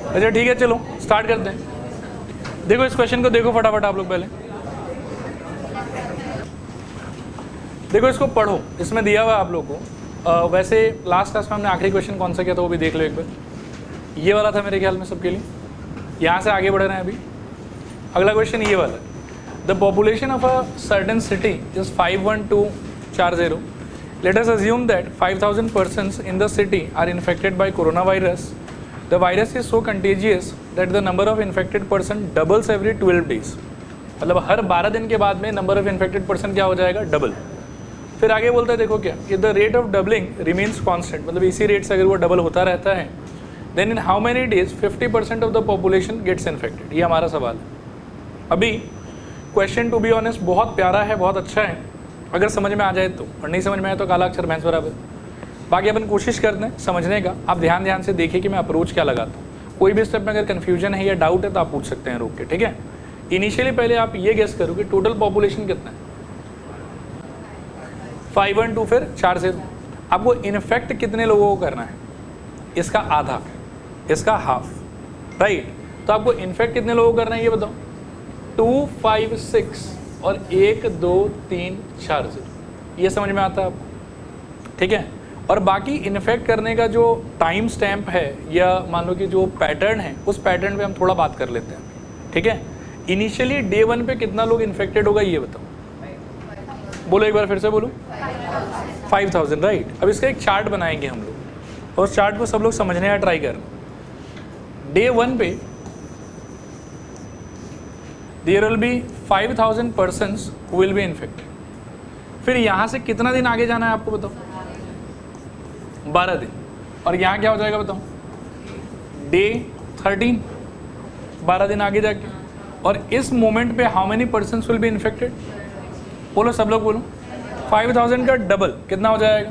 अच्छा ठीक है, चलो स्टार्ट करते हैं। देखो इस क्वेश्चन को देखो फटाफट आप लोग पहले देखो, इसको पढ़ो, इसमें दिया हुआ है आप लोग को। वैसे लास्ट क्लास में हमने आखिरी क्वेश्चन कौन सा किया था वो भी देख लो एक बार। ये वाला था मेरे ख्याल में सबके लिए। यहाँ से आगे बढ़ रहे हैं अभी। अगला क्वेश्चन ये वाला है, the population of a certain city is 51240। Let us assume that 5000 persons in the city are infected by coronavirus. The virus is so contagious that the number of infected person doubles every 12 days. मतलब हर 12 दिन के बाद में number of infected person क्या हो जाएगा, double. फिर आगे बोलता है देखो क्या, the rate of doubling remains constant, मतलब इसी रेट से अगर वो डबल होता रहता है, then in how many days 50% of the population gets infected. ये हमारा सवाल है। अभी क्वेश्चन टू बी ऑनेस्ट बहुत प्यारा है, बहुत अच्छा है अगर समझ में आ जाए तो, और नहीं समझ में आए तो काला अक्षर भैंस बराबर। बाकी अपन कोशिश करते हैं समझने का। आप ध्यान से देखिए कि मैं अप्रोच क्या लगाता हूँ। कोई भी स्टेप में अगर कन्फ्यूजन है या डाउट है तो आप पूछ सकते हैं रोक के, ठीक है। इनिशियली पहले आप ये गेस करो कि टोटल पॉपुलेशन कितना है, 512 फिर 40। आपको इन्फेक्ट कितने लोगों को करना है, इसका आधा, इसका हाफ, राइट। तो आपको इन्फेक्ट कितने लोगों को करना है ये बताओ, 2, 5, 6 और 1, 2, 3, 4 0। ये समझ में आता है आपको, ठीक है। और बाकी इन्फेक्ट करने का जो टाइम स्टैम्प है या मान लो कि जो पैटर्न है, उस पैटर्न पे हम थोड़ा बात कर लेते हैं, ठीक है। इनिशियली डे 1 पे कितना लोग इन्फेक्टेड होगा ये बताओ, बोलो एक बार फिर से बोलो, 5000, राइट। अब इसका एक चार्ट बनाएंगे हम लोग, और उस चार्ट को सब लोग समझने का ट्राई करना। डे 1 पे there will be 5000 persons who will be infected। फिर यहाँ से कितना दिन आगे जाना है आपको बताओ, 12 दिन। और यहाँ क्या हो जाएगा बताओ, डे 13, 12 दिन आगे जाके। और इस मोमेंट पे how many persons will be infected, बोलो सब लोग बोलो, 5000 का डबल कितना हो जाएगा,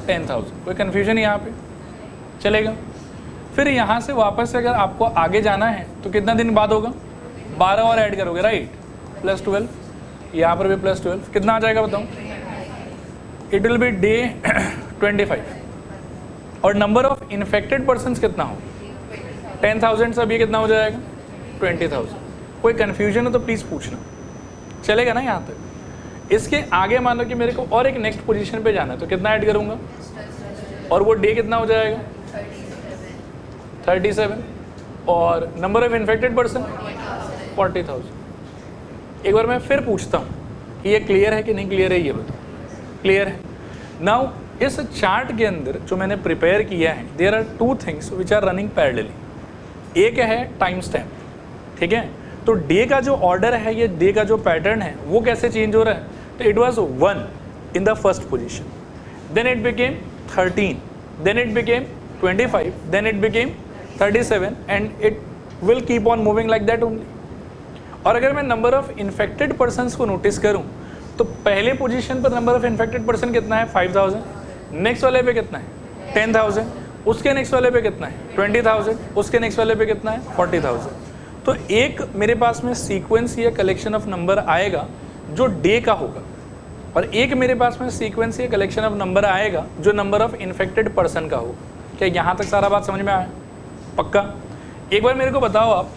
10,000। कोई कन्फ्यूजन यहाँ पे चलेगा। फिर यहाँ से वापस से अगर आपको आगे जाना है तो कितना दिन बाद होगा, 12 और ऐड करोगे, राइट, +12। यहाँ पर भी +12, कितना आ जाएगा बताओ, इट विल बी डे 25। और नंबर ऑफ इन्फेक्टेड पर्सन्स कितना हो, 10,000 से अभी कितना हो जाएगा, 20,000। कोई कन्फ्यूजन हो तो प्लीज़ पूछना, चलेगा ना यहाँ तक। इसके आगे मान लो कि मेरे को और एक नेक्स्ट पोजीशन पे जाना है तो कितना ऐड करूँगा, और वो डे कितना हो जाएगा, 37। और नंबर ऑफ इन्फेक्टेड पर्सन 40,000। एक बार मैं फिर पूछता हूँ कि ये क्लियर है कि नहीं क्लियर है, ये बताओ। क्लियर है। नाउ इस चार्ट के अंदर जो मैंने प्रिपेयर किया है, there are 2 things which are running parallelly. एक है टाइम स्टैम्प, ठीक है। तो डे का जो ऑर्डर है, ये डे का जो पैटर्न है वो कैसे चेंज हो रहा है, तो it was 1 in the first position, then it became 13, then it became 25, then it became 37 and it will keep on moving like that only. और अगर मैं नंबर ऑफ इन्फेक्टेड पर्सन्स को नोटिस करूं तो पहले पोजीशन पर नंबर ऑफ इन्फेक्टेड पर्सन कितना है, 5000। नेक्स्ट वाले पे कितना है, 10,000। उसके नेक्स्ट वाले पे कितना है, 20,000। उसके नेक्स्ट वाले पे कितना है, 40,000। तो एक मेरे पास में सीक्वेंस या कलेक्शन ऑफ नंबर आएगा जो डे का होगा, और एक मेरे पास में सीक्वेंस या कलेक्शन ऑफ नंबर आएगा जो नंबर ऑफ इन्फेक्टेड पर्सन का होगा। क्या यहाँ तक सारा बात समझ में आया, पक्का। एक बार मेरे को बताओ आप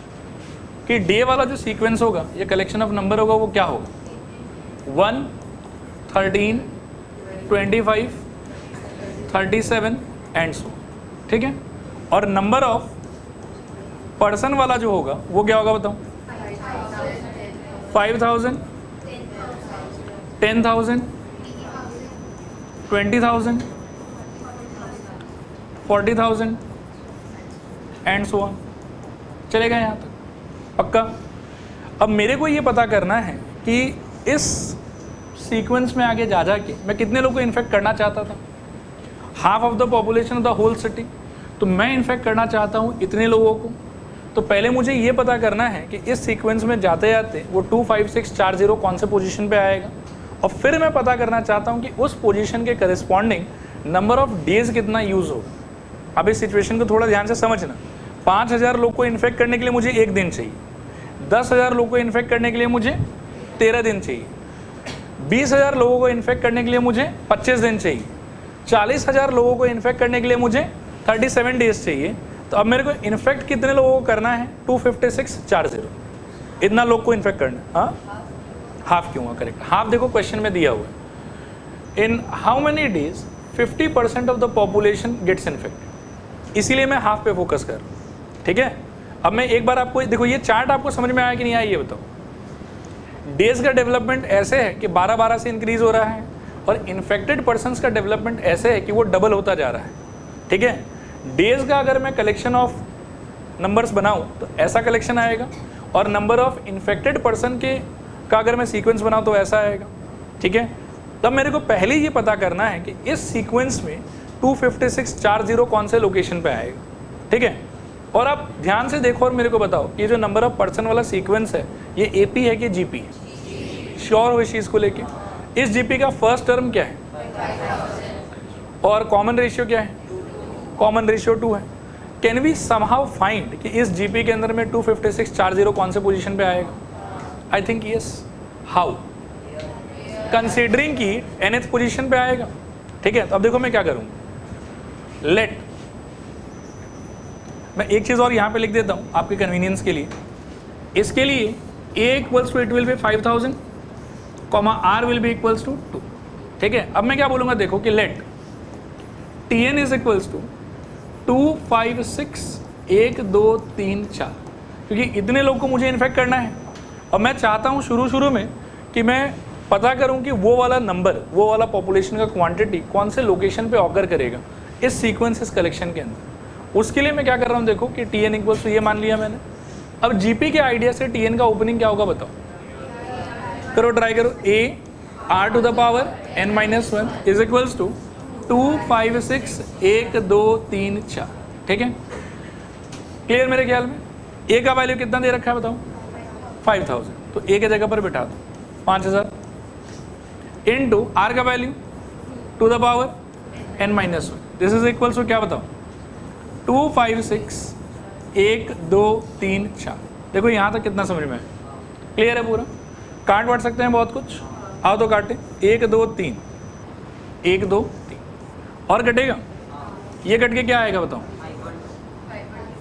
कि डे वाला जो सीक्वेंस होगा या कलेक्शन ऑफ नंबर होगा वो क्या होगा, 1, 13, 25, 37 एंड सो, ठीक है। और नंबर ऑफ पर्सन वाला जो होगा वो क्या होगा बताओ, 5000, 10,000, 20,000, 40,000 एंड सो ऑन। चलेगा यहाँ तक, पक्का। अब मेरे को ये पता करना है कि इस सीक्वेंस में आगे जा के मैं कितने लोगों को इन्फेक्ट करना चाहता था, half of the population of the whole city. तो मैं इन्फेक्ट करना चाहता हूँ इतने लोगों को। तो पहले मुझे ये पता करना है कि इस सीक्वेंस में जाते जाते वो 2, 5, 6, 4 0 कौन से पोजीशन पे आएगा, और फिर मैं पता करना चाहता हूँ कि उस पोजीशन के करस्पॉन्डिंग नंबर ऑफ डेज कितना यूज़ होगा। अब इस सिचुएशन को थोड़ा ध्यान से समझना। 5,000 लोग को इन्फेक्ट करने के लिए मुझे 1 दिन चाहिए, 10,000 लोग को इन्फेक्ट करने के लिए मुझे 13 दिन चाहिए, 20,000 लोगों को इन्फेक्ट करने के लिए मुझे 25 दिन चाहिए, 40,000 लोगों को इन्फेक्ट करने के लिए मुझे 37 डेज चाहिए, तो अब मेरे को इन्फेक्ट कितने लोगों को करना है? 256,40 इतना लोग को इन्फेक्ट करना है। हाँ, हाफ क्यों हुआ? करेक्ट, हाफ देखो क्वेश्चन में दिया हुआ है। In how many days 50% of the population gets infected, इसीलिए मैं हाफ पे फोकस कर रहा हूँ। ठीक है, अब मैं एक बार आपको देखो, ये चार्ट आपको समझ में आया कि नहीं आया ये बताओ। डेज का डेवलपमेंट ऐसे है कि 12-12 से इंक्रीज हो रहा है, और इन्फेक्टेड पर्सन्स का डेवलपमेंट ऐसे है कि वो डबल होता जा रहा है। ठीक है, डेज का अगर मैं कलेक्शन ऑफ नंबर्स बनाऊं तो ऐसा कलेक्शन आएगा, और नंबर ऑफ इन्फेक्टेड पर्सन के का अगर मैं सीक्वेंस बनाऊं तो ऐसा आएगा। ठीक है, तब मेरे को पहले ये पता करना है कि इस सीक्वेंस में 256,40 कौन से लोकेशन पे आएगा। ठीक है, और आप ध्यान से देखो और मेरे को बताओ कि जो नंबर ऑफ पर्सन वाला सीक्वेंस है ये एपी है कि जीपी है? श्योर हो इस चीज़ को लेके? इस जीपी का फर्स्ट टर्म क्या है और कॉमन रेशियो क्या है? कॉमन रेशियो 2 है। कैन वी समहाउ फाइंड कि इस जीपी के अंदर में 256,40 कौन से पोजीशन पे आएगा? I think yes. How? Considering कि nth पोजीशन पे आएगा। ठीक है, तो अब देखो मैं क्या करूँगा, लेट मैं एक चीज़ और यहाँ पे लिख देता हूँ आपके कन्वीनियंस के लिए। इसके लिए a equals to it will be 5,000, comma r will be equals to 2। ठीक है, अब मैं क्या बोलूँगा देखो कि let tn is equals to 2, 5, 6, 1, 2, 3, 4, क्योंकि इतने लोग को मुझे इन्फेक्ट करना है, और मैं चाहता हूँ शुरू में कि मैं पता करूँ कि वो वाला नंबर, वो वाला पॉपुलेशन का क्वांटिटी कौन से लोकेशन पे ऑकर करेगा इस सीक्वेंस, इस कलेक्शन के अंदर। उसके लिए मैं क्या कर रहा हूँ देखो कि tn इक्वल्स टू ये मान लिया मैंने। अब जीपी के आइडिया से tn का ओपनिंग क्या होगा बताओ, करो ट्राई करो। a r to the power n-1 is equals to 2, 5, 6, 1, 2, 3, 4। ठीक है, क्लियर मेरे ख्याल में? a का वैल्यू कितना दे रखा है बताओ? 5,000, तो a के जगह पर बिठा दो 5,000 इनटू r का value to the power n-1, this is equals to क्या बताओ? 2, 5, 6, 1, 2, 3, 4। देखो यहाँ तक कितना समझ में है? क्लियर है पूरा? काट वाट सकते हैं बहुत कुछ, आओ तो काटे। 1, 2, 3, 1, 2, 3 और कटेगा, ये कट के क्या आएगा बताओ?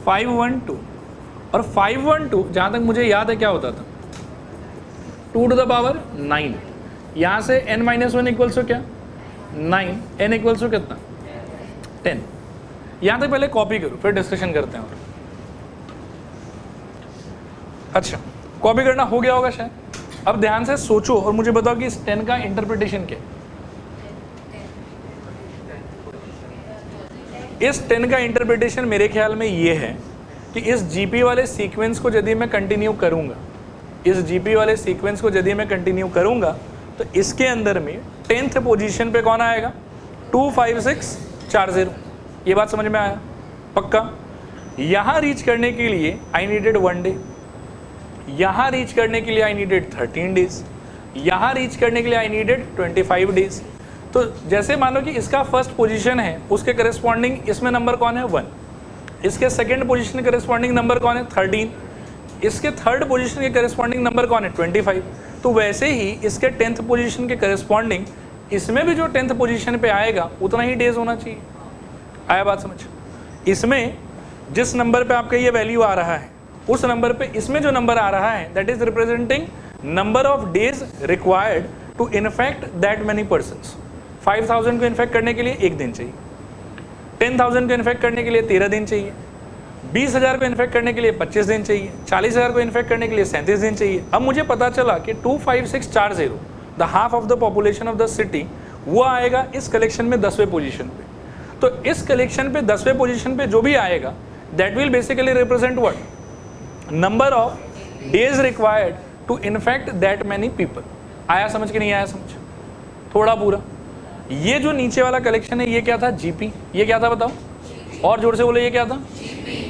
512। और 512 जहाँ तक मुझे याद है क्या होता था? 2 टू द पावर 9। यहाँ से n-1 इक्वल्स टू क्या? 9, n इक्वल्स टू कितना? 10। यहाँ तक पहले कॉपी करो फिर डिस्कशन करते हैं। और अच्छा, कॉपी करना हो गया होगा शायद। अब ध्यान से सोचो और मुझे बताओ कि इस 10 का इंटरप्रिटेशन क्या है? इस 10 का इंटरप्रिटेशन मेरे ख्याल में ये है कि इस जीपी वाले सीक्वेंस को यदि मैं कंटिन्यू करूंगा, इस जीपी वाले सीक्वेंस को यदि मैं कंटिन्यू करूंगा तो इसके अंदर में 10th पोजीशन पे कौन आएगा? 2, 5, 6, 4, 0। ये बात समझ में आया? पक्का? यहाँ रीच करने के लिए आई नीडेड 1 डे, यहाँ रीच करने के लिए आई नीडेड 13 डेज, यहाँ रीच करने के लिए आई नीडेड 25 डेज। तो जैसे मानो कि इसका फर्स्ट पोजीशन है, उसके करस्पॉन्डिंग इसमें नंबर कौन है? 1। इसके सेकंड पोजीशन के करस्पॉन्डिंग नंबर कौन है? 13। इसके थर्ड पोजीशन के करस्पॉन्डिंग नंबर कौन है? 25। तो वैसे ही इसके 10th पोजीशन के करस्पॉन्डिंग इसमें भी जो 10th पोजीशन पे आएगा उतना ही डेज होना चाहिए। आया बात समझ? इसमें जिस नंबर पे आपका ये वैल्यू आ रहा है उस नंबर पे इसमें जो नंबर आ रहा है that is representing number of days required to infect that many persons. 5,000 को इन्फेक्ट करने के लिए 1 दिन चाहिए, 10,000 को इन्फेक्ट करने के लिए 13 दिन चाहिए, 20,000 को इन्फेक्ट करने के लिए 25 दिन चाहिए, 40,000 को इन्फेक्ट करने के लिए 37 दिन चाहिए। अब मुझे पता चला कि 25640 the half of the population of the city वो आएगा इस कलेक्शन में 10वें पोजीशन पे। तो इस कलेक्शन पे 10वें पोजीशन पे जो भी आएगा that will basically represent what? Number of days required to infect that many people. आया समझ कि नहीं आया समझ? थोड़ा पूरा। ये जो नीचे वाला कलेक्शन है ये क्या था? जीपी। ये क्या था बताओ? और जोर से बोलो, ये क्या था?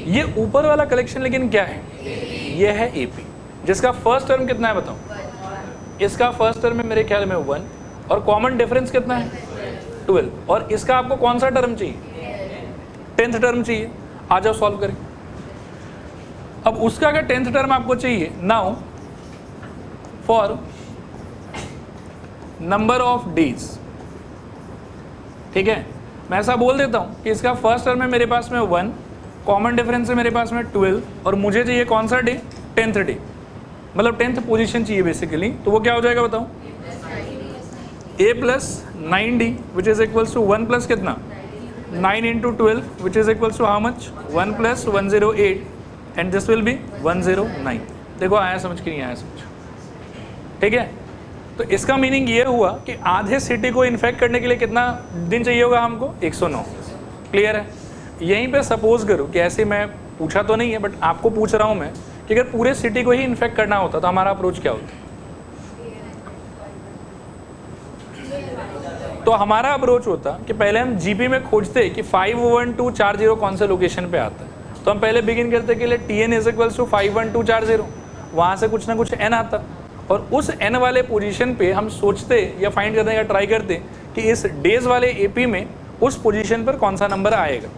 ये ऊपर वाला कलेक्शन लेकिन क्या है? ये है एपी, जिसका फर्स्ट टर्म कितना है बताओ? इसका फर्स्ट टर्म है मेरे ख्याल में 1 और कॉमन डिफरेंस कितना है? 12। और इसका आपको कौन सा टर्म चाहिए? 10th टर्म चाहिए। आ जाओ सॉल्व करें। अब उसका अगर 10th टर्म आपको चाहिए, now for number of days, ठीक है, मैं ऐसा बोल देता हूं कि इसका फर्स्ट टर्म है मेरे पास में 1, कॉमन डिफरेंस है मेरे पास में 12 और मुझे चाहिए कौन सा डे, 10th डे, मतलब 10th पोजीशन चाहिए बेसिकली। तो वो क्या हो जाएगा बताओ, a plus 9d which is equals to 1 plus कितना 9 into 12 which is equals to how much 1 plus 108 and this will be 109। देखो आया समझ कि नहीं आया समझ, ठीक है। तो इसका मीनिंग ये हुआ कि आधे सिटी को इन्फेक्ट करने के लिए कितना दिन चाहिए होगा हमको, 109। क्लियर है। यहीं पे सपोज करो कि ऐसे मैं पूछा तो नहीं है बट आपको पूछ रहा हूँ मैं कि अगर पूरे सिटी को ही इन्फेक्ट करना होता तो हमारा अप्रोच क्या होता। तो हमारा अप्रोच होता कि पहले हम जीपी में खोजते कि 51240 कौन से लोकेशन पे आता है। तो हम पहले बिगिन करते कि TN इज इक्वल्स टू 51240, वहाँ से कुछ ना कुछ n आता और उस n वाले पोजीशन पे हम सोचते या फाइंड करने का ट्राई करते कि इस डेज वाले AP में उस पोजीशन पर कौन सा नंबर आएगा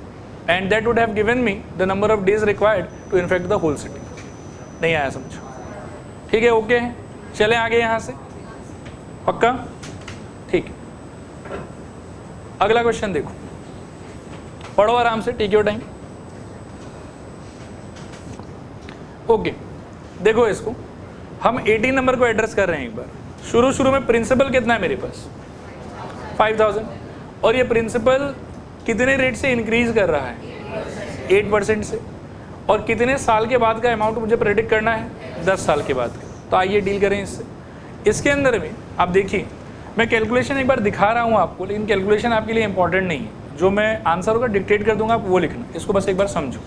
and that would have given me the number of days required to infect the whole city. नहीं आया समझो, ठीक है, ओके है। चले आगे यहाँ से, पक्का, ठीक है। अगला क्वेश्चन देखो, पढ़ो आराम से, टेक योर टाइम। ओके, देखो इसको हम 18 नंबर को एड्रेस कर रहे हैं एक बार। शुरू में प्रिंसिपल कितना है मेरे पास 5000 और ये प्रिंसिपल कितने रेट से इंक्रीज कर रहा है 8% से, और कितने साल के बाद का अमाउंट मुझे प्रेडिक्ट करना है 10 साल के बाद का। तो आइए डील करें इससे। इसके अंदर में आप देखिए मैं कैलकुलेशन एक बार दिखा रहा हूँ आपको, लेकिन कैलकुलेशन आपके लिए इंपॉर्टेंट नहीं है। जो मैं आंसर होगा डिक्टेट कर दूंगा आप वो लिखना, इसको बस एक बार समझो।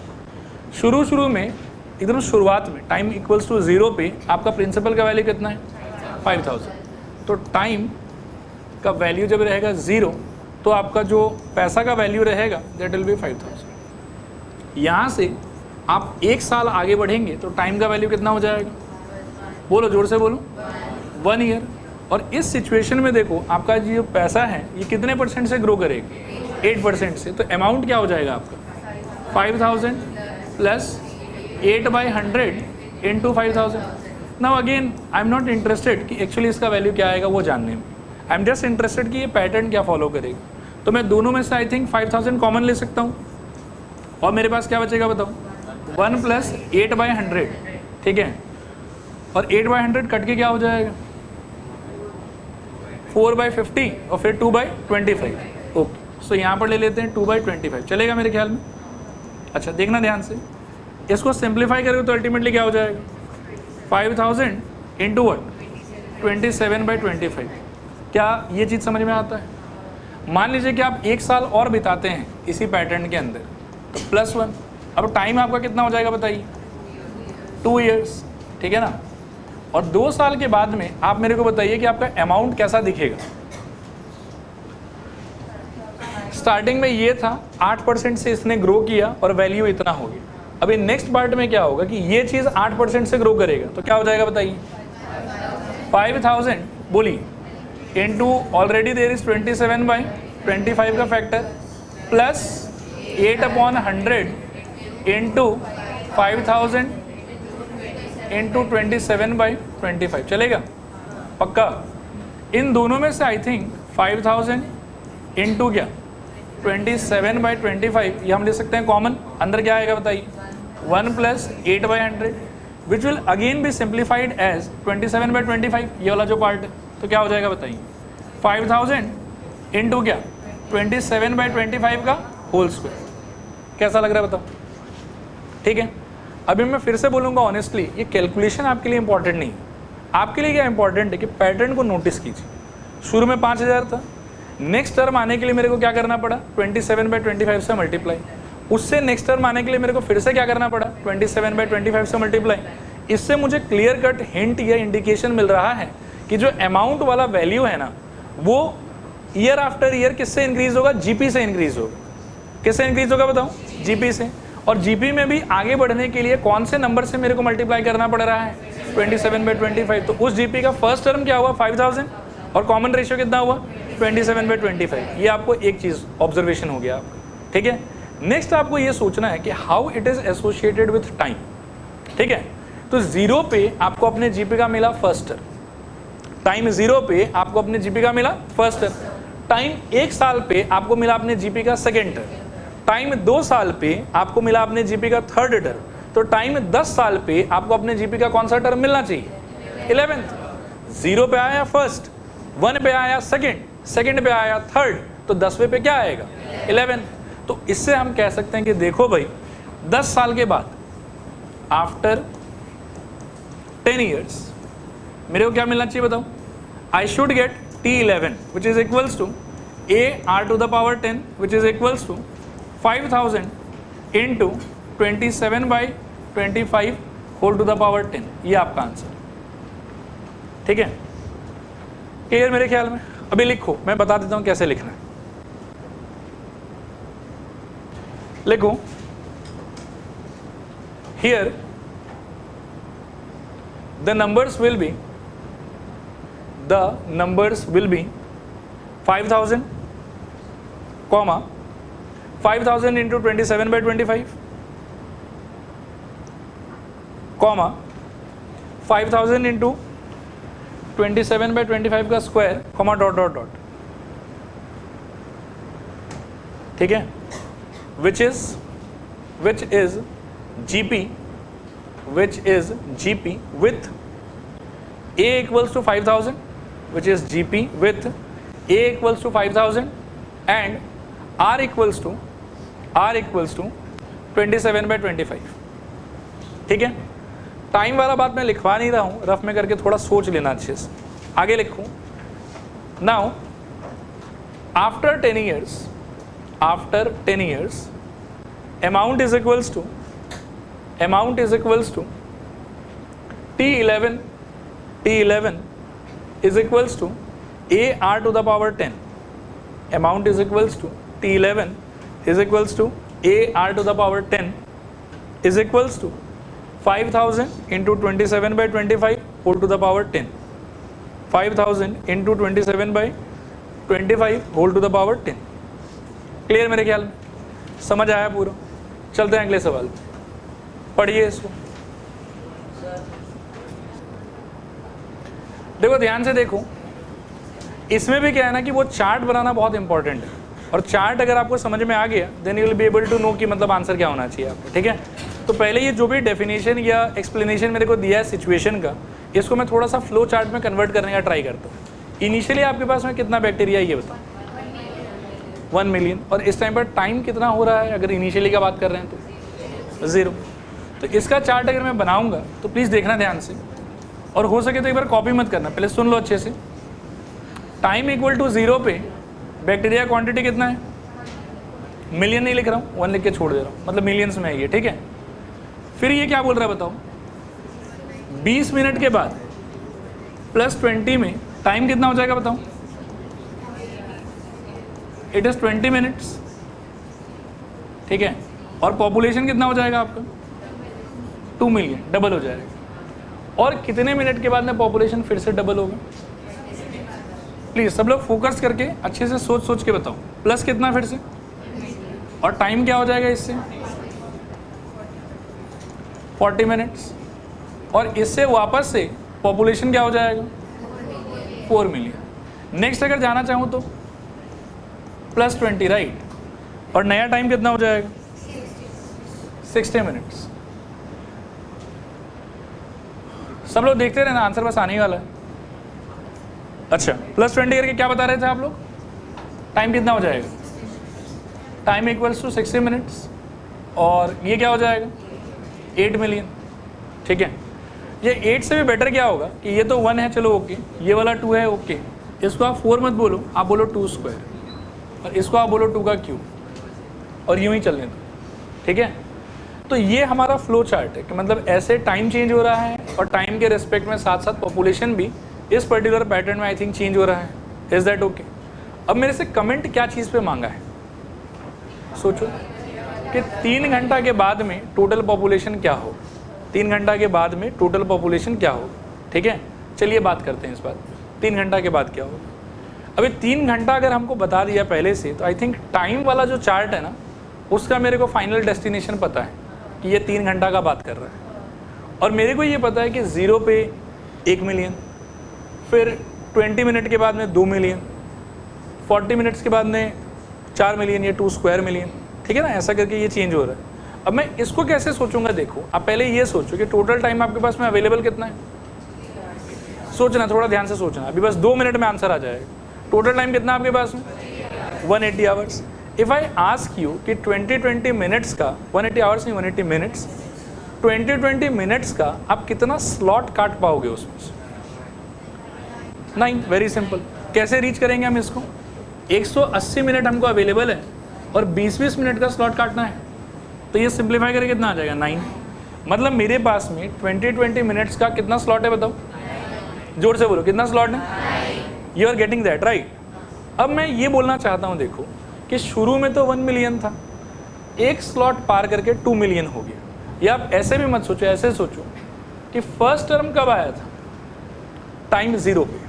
शुरू में एकदम शुरुआत में टाइम इक्वल्स टू 0 पे आपका प्रिंसिपल का वैल्यू कितना है 5000। तो टाइम का वैल्यू जब रहेगा 0 तो आपका जो पैसा का वैल्यू रहेगा दैट विल बी 5000। यहाँ से आप एक साल आगे बढ़ेंगे तो टाइम का वैल्यू कितना हो जाएगा, बोलो जोर से बोलो, 1 ईयर। और इस सिचुएशन में देखो आपका जो पैसा है ये कितने % से ग्रो करेगा 8% से। तो अमाउंट क्या हो जाएगा आपका 5000 plus 8/100 into 5000। Now again I am not interested कि एक्चुअली इसका वैल्यू क्या आएगा वो जानने में, आई एम जस्ट इंटरेस्टेड कि ये पैटर्न क्या फॉलो करेगा। तो मैं दोनों में से आई थिंक 5000 कॉमन ले सकता हूँ और मेरे पास क्या बचेगा बताओ 1 प्लस 8/100, ठीक है। और 8/100 कट के क्या हो जाएगा 4/50 और फिर 2/25। ओके, सो यहाँ पर ले लेते हैं 2/25, चलेगा मेरे ख्याल में। अच्छा देखना ध्यान से, इसको सिंप्लीफाई करोगे तो अल्टीमेटली क्या हो जाएगा 5000 इंटू वट 27/25। क्या ये चीज़ समझ में आता है। मान लीजिए कि आप एक साल और बिताते हैं इसी पैटर्न के अंदर तो +1। अब टाइम आपका कितना हो जाएगा बताइए 2 ईयर्स, ठीक है ना। और 2 साल के बाद में आप मेरे को बताइए कि आपका अमाउंट कैसा दिखेगा। स्टार्टिंग में ये था 8% से इसने ग्रो किया और वैल्यू इतना हो गया। अभी नेक्स्ट पार्ट में क्या होगा कि ये चीज़ 8% से ग्रो करेगा तो क्या हो जाएगा बताइए 5000 बोलिए इंटू ऑलरेडी देयर इज 27/25 का फैक्टर प्लस 8/100 इंटू 5000 इंटू 27/25, चलेगा पक्का। इन दोनों में से आई थिंक 5000 इंटू क्या 27/25 ये हम ले सकते हैं कॉमन। अंदर क्या आएगा बताइए 1 plus 8/100 which will again be simplified as 27/25, ये वाला जो पार्ट है। तो क्या हो जाएगा बताइए 5000 इंटू क्या 27/25 का होल स्क्वायर। कैसा लग रहा है बताओ, ठीक है। अभी मैं फिर से बोलूँगा ऑनेस्टली ये कैलकुलेशन आपके लिए इंपॉर्टेंट नहीं है। आपके लिए क्या इंपॉर्टेंट है कि पैटर्न को नोटिस कीजिए। शुरू में 5000 था, नेक्स्ट टर्म आने के लिए मेरे को क्या करना पड़ा 27/25 से मल्टीप्लाई। उससे नेक्स्ट टर्म आने के लिए मेरे को फिर से क्या करना पड़ा 27/25 से मल्टीप्लाई। इससे मुझे क्लियर कट हिंट या इंडिकेशन मिल रहा है कि जो अमाउंट वाला वैल्यू है ना वो ईयर आफ्टर ईयर किससे इंक्रीज होगा, जीपी से इंक्रीज होगा। किससे इंक्रीज होगा बताओ, जीपी से। और जीपी में भी आगे बढ़ने के लिए कौन से नंबर से मेरे को मल्टीप्लाई करना पड़ रहा है 27/25। तो उस जीपी का फर्स्ट टर्म क्या हुआ 5000 और कॉमन रेशियो कितना हुआ 27/25। ये आपको एक चीज़ ऑब्जर्वेशन हो गया आपका, ठीक है। नेक्स्ट आपको ये सोचना है कि how it is associated with time, ठीक है। तो 0 पे आपको अपने जीपी का मिला फर्स्ट टर्म, टाइम 0 पे आपको अपने जीपी का मिला फर्स्ट टर्म, टाइम 1 साल पे आपको मिला अपने जीपी का सेकेंड टर्म, टाइम 2 साल पे आपको मिला अपने जीपी का 3rd टर्म, तो टाइम 10 साल पे आपको अपने जीपी का कौन सा टर्म मिलना चाहिए? 11th। 0 पे आया फर्स्ट, 1 पे आया सेकंड पे आया थर्ड, तो 10वें पे क्या आएगा? 11th। तो इससे हम कह सकते हैं कि देखो भाई 10 साल के बाद आफ्टर 10 years मेरे को क्या मिलना चाहिए बताओ? I should get T11 which is equals to a r to the power 10 which is equals to 5000 into 27/25 whole to the power 10। ये आपका आंसर, ठीक है? क्लियर मेरे ख्याल में? अभी लिखो, मैं बता देता हूं कैसे लिखना है। लिखो here the numbers will be 5000 comma 5000 into 27/25 comma 5000 into 27/25 का square comma dot dot dot, ठीक है? which is GP with A equals to 5000, which is GP with A equals to 5000 and R equals to 27/25, ठीक है? Time वाला बात मैं लिखवा नहीं रहा हूँ, रफ में करके थोड़ा सोच लेना अच्छे से। आगे लिखूँ। Now after 10 years amount is equals to T11 is equals to a r to the power 10, amount is equals to T11 is equals to a r to the power 10 is equals to 5000 into 27/25 whole to the power 10, 5000 into 27/25 whole to the power 10। Clear मेरे ख्याल में? समझ आया पूरा? चलते हैं अगले सवाल, पढ़िए इसको। देखो ध्यान से देखो, इसमें भी क्या है ना कि वो चार्ट बनाना बहुत इंपॉर्टेंट है, और चार्ट अगर आपको समझ में आ गया then you will be able to know कि मतलब आंसर क्या होना चाहिए आपको, ठीक है? तो पहले ये जो भी डेफिनेशन या एक्सप्लेनेशन मेरे को दिया है सिचुएशन का, इसको मैं थोड़ा सा फ्लो चार्ट में कन्वर्ट करने का ट्राई करता हूँ। इनिशियली आपके पास में कितना बैक्टीरिया ये बताओ? 1 मिलियन। और इस टाइम पर टाइम कितना हो रहा है अगर इनिशियली का बात कर रहे हैं तो 0। तो इसका चार्ट अगर मैं बनाऊंगा तो प्लीज़ देखना ध्यान से, और हो सके तो एक बार कॉपी मत करना, पहले सुन लो अच्छे से। टाइम इक्वल टू 0 पे बैक्टीरिया क्वांटिटी कितना है? मिलियन नहीं लिख रहा हूँ, 1 लिख के छोड़ दे रहा हूँ, मतलब मिलियंस में है ये, ठीक है? फिर ये क्या बोल रहा है बताओ? 20 मिनट के बाद प्लस 20 में टाइम कितना हो जाएगा बताओ? इट इज 20 मिनट्स, ठीक है? और पॉपुलेशन कितना हो जाएगा आपका? 2 मिलियन, डबल हो जाएगा। और कितने मिनट के बाद में पॉपुलेशन फिर से डबल होगा? प्लीज सब लोग फोकस करके अच्छे से सोच के बताओ। प्लस कितना फिर से, और टाइम क्या हो जाएगा इससे? 40 मिनट्स, और इससे वापस से पॉपुलेशन क्या हो जाएगा? 4 मिलियन। नेक्स्ट अगर जाना चाहूँ तो प्लस 20, राइट? और नया टाइम कितना हो जाएगा? 60 मिनट्स। सब लोग देखते रहना, आंसर बस आने ही वाला है। अच्छा, प्लस 20 करके क्या बता रहे थे आप लोग? टाइम कितना हो जाएगा? टाइम इक्वल्स टू 60 मिनट्स, और ये क्या हो जाएगा? 8 मिलियन, ठीक है? ये 8 से भी बेटर क्या होगा कि ये तो 1 है, चलो ओके, ये वाला 2 है, ओके, इसको आप 4 मत बोलो, आप बोलो 2 स्क्वायर, और इसको आप बोलो 2 का क्यूब, और यूं ही चलने दो, ठीक है? तो ये हमारा फ्लो चार्ट है कि मतलब ऐसे टाइम चेंज हो रहा है, और टाइम के रिस्पेक्ट में साथ साथ पॉपुलेशन भी इस पर्टिकुलर पैटर्न में आई थिंक चेंज हो रहा है। Is that okay? अब मेरे से कमेंट क्या चीज़ पे मांगा है, सोचो कि 3 घंटा के बाद में टोटल पॉपुलेशन क्या हो, 3 घंटा के बाद में टोटल पॉपुलेशन क्या हो, ठीक है? चलिए बात करते हैं इस बात, 3 घंटा के बाद क्या हो। अभी 3 घंटा अगर हमको बता दिया पहले से, तो आई थिंक टाइम वाला जो चार्ट है ना, उसका मेरे को फाइनल डेस्टिनेशन पता है कि ये 3 घंटा का बात कर रहा है, और मेरे को ये पता है कि 0 पे 1 मिलियन, फिर 20 मिनट के बाद में 2 मिलियन, 40 मिनट्स के बाद में 4 मिलियन या 2 स्क्वायर मिलियन, ठीक है ना, ऐसा करके ये चेंज हो रहा है। अब मैं इसको कैसे सोचूंगा, देखो आप पहले ये सोचो कि टोटल टाइम आपके पास में अवेलेबल कितना है। सोचना, थोड़ा ध्यान से सोचना, अभी बस 2 मिनट में आंसर आ जाएगा। टोटल टाइम कितना आपके पास में 180 hours. If I ask you कि 20 मिनट्स का, 180 आवर्स नहीं 180 मिनट्स, 20 मिनट्स का आप कितना स्लॉट काट पाओगे उसमें से? 9। Very simple. कैसे रीच करेंगे हम इसको? 180 मिनट हमको अवेलेबल है और 20-20 मिनट का स्लॉट काटना है, तो ये सिंप्लीफाई करके कितना आ जाएगा 9। मतलब मेरे पास में 20 मिनट्स का कितना स्लॉट है बताओ, जोर से बोलो कितना स्लॉट है। You are getting that right. अब मैं ये बोलना चाहता हूँ, देखो कि शुरू में तो 1 मिलियन था, एक स्लॉट पार करके 2 मिलियन हो गया। या आप ऐसे भी मत सोचो, ऐसे सोचो कि फर्स्ट टर्म कब आया था, टाइम 0 पे।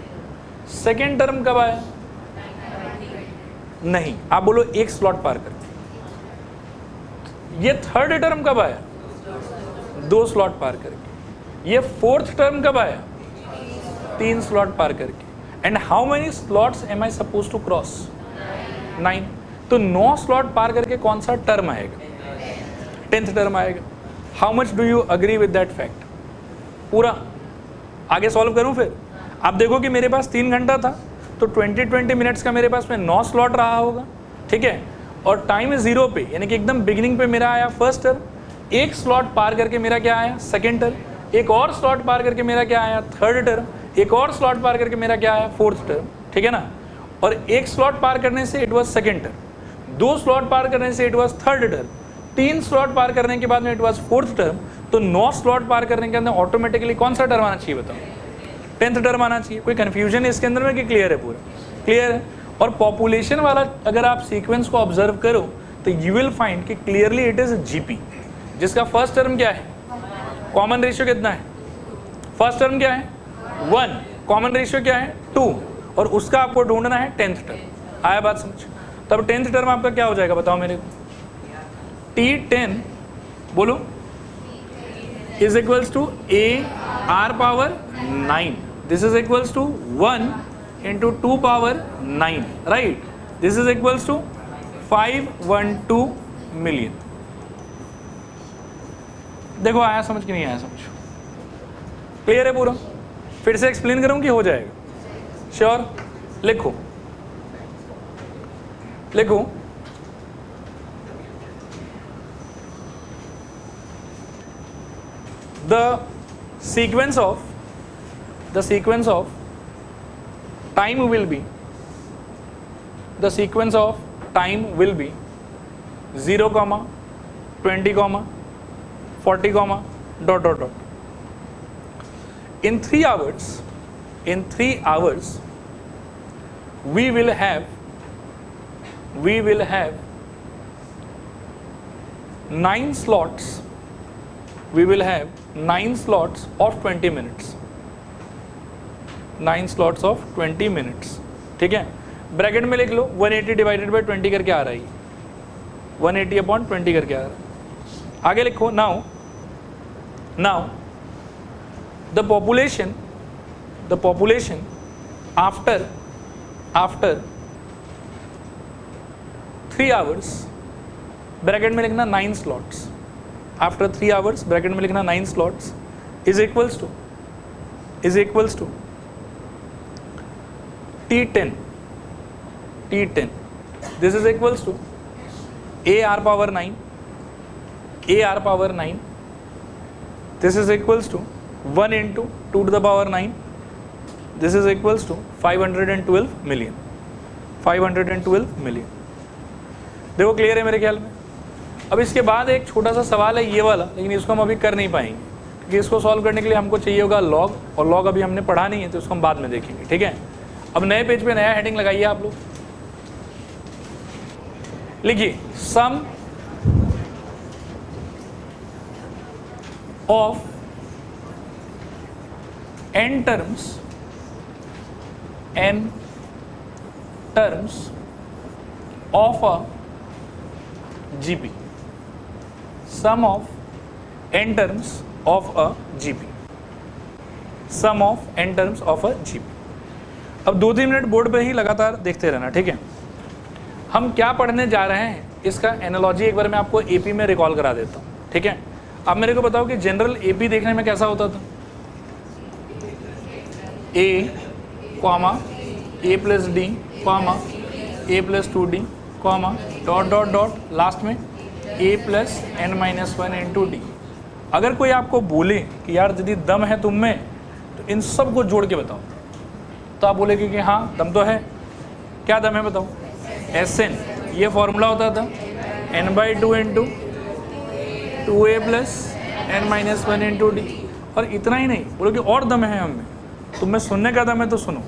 सेकेंड टर्म कब आया? नहीं, आप बोलो एक स्लॉट पार करके। ये थर्ड टर्म कब आया? 2 स्लॉट पार करके। ये फोर्थ टर्म कब आया? 3 स्लॉट पार करके। And how many slots am I suppose to cross? 9। तो 9 स्लॉट पार करके कौन सा टर्म आएगा? 10th टर्म आएगा। How much do you agree with that fact? पूरा आगे सॉल्व करूं फिर? आप देखो कि मेरे पास 3 घंटा था, तो 20 मिनट्स का मेरे पास में 9 स्लॉट रहा होगा, ठीक है। और टाइम 0 पे, यानी कि एकदम बिगिनिंग पे मेरा आया फर्स्ट टर्म, एक स्लॉट पार करके मेरा क्या आया? Second term. एक और स्लॉट पार करके मेरा क्या आया? Third term. एक और स्लॉट पार करके मेरा क्या आया? फोर्थ टर्म, ठीक है ना। और एक स्लॉट पार करने से it was second term, 2 slot पार करने से it was third term, 3 slot पार करने के बाद में इट वाज फोर्थ टर्म। तो 9 स्लॉट पार करने के अंदर ऑटोमेटिकली कौन सा टर्म आना चाहिए बताओ? 10th टर्म आना चाहिए। कोई कंफ्यूजन है इसके अंदर में कि क्लियर है? पूरा क्लियर है। और पॉपुलेशन वाला अगर आप सीक्वेंस को ऑब्जर्व करो तो यू विल फाइंड कि क्लियरली इट इज जीपी, जिसका फर्स्ट टर्म क्या है? कॉमन रेशियो कितना है? फर्स्ट टर्म क्या है? 1। कॉमन रेशियो क्या है? 2। और उसका आपको ढूंढना है 10th टर्म। आया बात समझ? तब 10th टर्म आपका क्या हो जाएगा बताओ मेरे को? T10 बोलो is equals to A R power 9। This is equals to 1 into 2 power 9, right? This is equals to 512 million. देखो आया समझ कि नहीं आया समझ? क्लियर है पूरा? फिर से एक्सप्लेन करूं कि हो जाएगा? श्योर? लिखो लिखो। The sequence of time will be 0, 20, 40, dot dot dot. In 3 hours we will have 9 slots. We will have 9 slots of 20 minutes. 9 slots of 20 minutes, ठीक है। ब्रैकेट में लिख लो 180 डिवाइडेड बाई 20 करके आ रहा है, 180 अपॉन 20 करके आ रहा है। आगे लिखो now the population after 3 hours, bracket में लिखना 9 slots, आफ्टर 3 hours ब्रैकेट में लिखना 9 slots is equals to T10. This is equals to AR power 9. This is equals to 1 into 2 to the power 9. This is equals to 512 million. 512 million. देखो clear है मेरे ख्याल में? अब इसके बाद एक छोटा सा सवाल है ये वाला, लेकिन इसको हम अभी कर नहीं पाएंगे क्योंकि इसको सॉल्व करने के लिए हमको चाहिए होगा लॉग, और लॉग अभी हमने पढ़ा नहीं है तो इसको हम बाद में देखेंगे, ठीक है। अब नए पेज पे नया हेडिंग लगाइए आप लोग, लिखिए सम of n terms of a GP. Sum of n terms of a GP. Sum of n terms of a GP. अब 2-3 मिनट बोर्ड पे ही लगातार देखते रहना, ठीक है। हम क्या पढ़ने जा रहे हैं इसका एनालॉजी एक बार मैं आपको एपी में रिकॉल करा देता हूँ, ठीक है। अब मेरे को बताओ कि जनरल एपी देखने में कैसा होता था, A comma A plus D comma A plus 2d comma dot dot dot last में A plus n-1 into D. अगर कोई आपको बोले कि यार यदि दम है तुम में तो इन सब को जोड़ के बताओ, तो आप बोलेगे कि हाँ दम तो है। क्या दम है बताओ, Sn, ये फॉर्मूला होता था n/2 into 2a plus n-1 into D. और इतना ही नहीं, बोलो कि और दम है हमें, तुम्हें सुनने का दम है तो सुनो,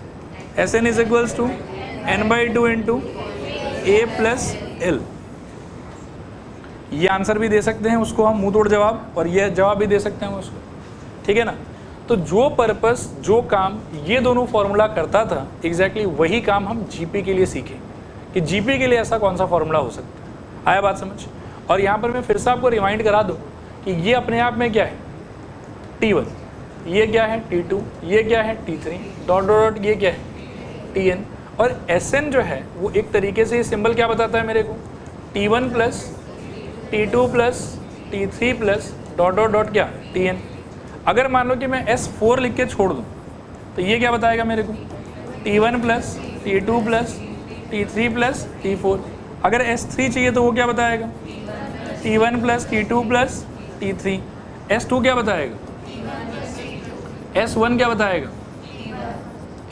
Sn is equals to n/2 into a plus l। ये आंसर भी दे सकते हैं उसको हम मुंह तोड़ जवाब, और ये जवाब भी दे सकते हैं उसको, ठीक है ना। तो जो पर्पस, जो काम ये दोनों फॉर्मूला करता था, एग्जैक्टली वही काम हम जीपी के लिए सीखे कि जीपी के लिए ऐसा कौन सा फॉर्मूला हो सकता है। आया बात समझ। और यहाँ पर मैं फिर से आपको रिमाइंड करा दूँ कि ये अपने आप में क्या है, T1, ये क्या है T2, ये क्या है T3 डॉट डॉट डॉट, ये क्या है Tn। और Sn जो है वो एक तरीके से ये सिंबल क्या बताता है मेरे को, T1 plus T2 plus T3 plus dot dot dot क्या Tn। अगर मान लो कि मैं S4 लिख के छोड़ दूँ तो ये क्या बताएगा मेरे को, T1 plus T2 plus T3 plus T4। अगर S3 चाहिए तो वो क्या बताएगा, T1 plus T2 plus T3। S2 क्या बताएगा, S1 क्या बताएगा,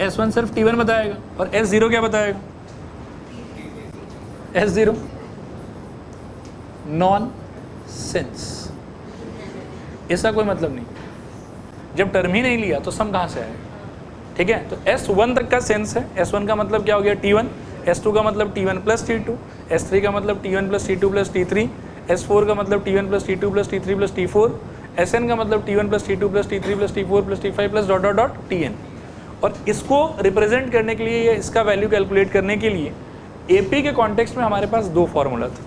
S1 सिर्फ T1 बताएगा। और S0 क्या बताएगा, S0 नॉन सेंस, इसका कोई मतलब नहीं। जब टर्म ही नहीं लिया तो सम कहाँ से आएगा, ठीक है। तो S1 तक का सेंस है। S1 का मतलब क्या हो गया T1, S2 का मतलब T1 प्लस T2, S3 का मतलब T1 plus T2 plus T3, S4 का मतलब T1 plus T2 plus T3 plus T4, Sn का मतलब T1 plus T2 plus T3 plus T4 plus T5 plus dot dot dot Tn। और इसको represent करने के लिए या इसका वैल्यू कैलकुलेट करने के लिए एपी के कॉन्टेक्स्ट में हमारे पास दो फॉर्मूला था,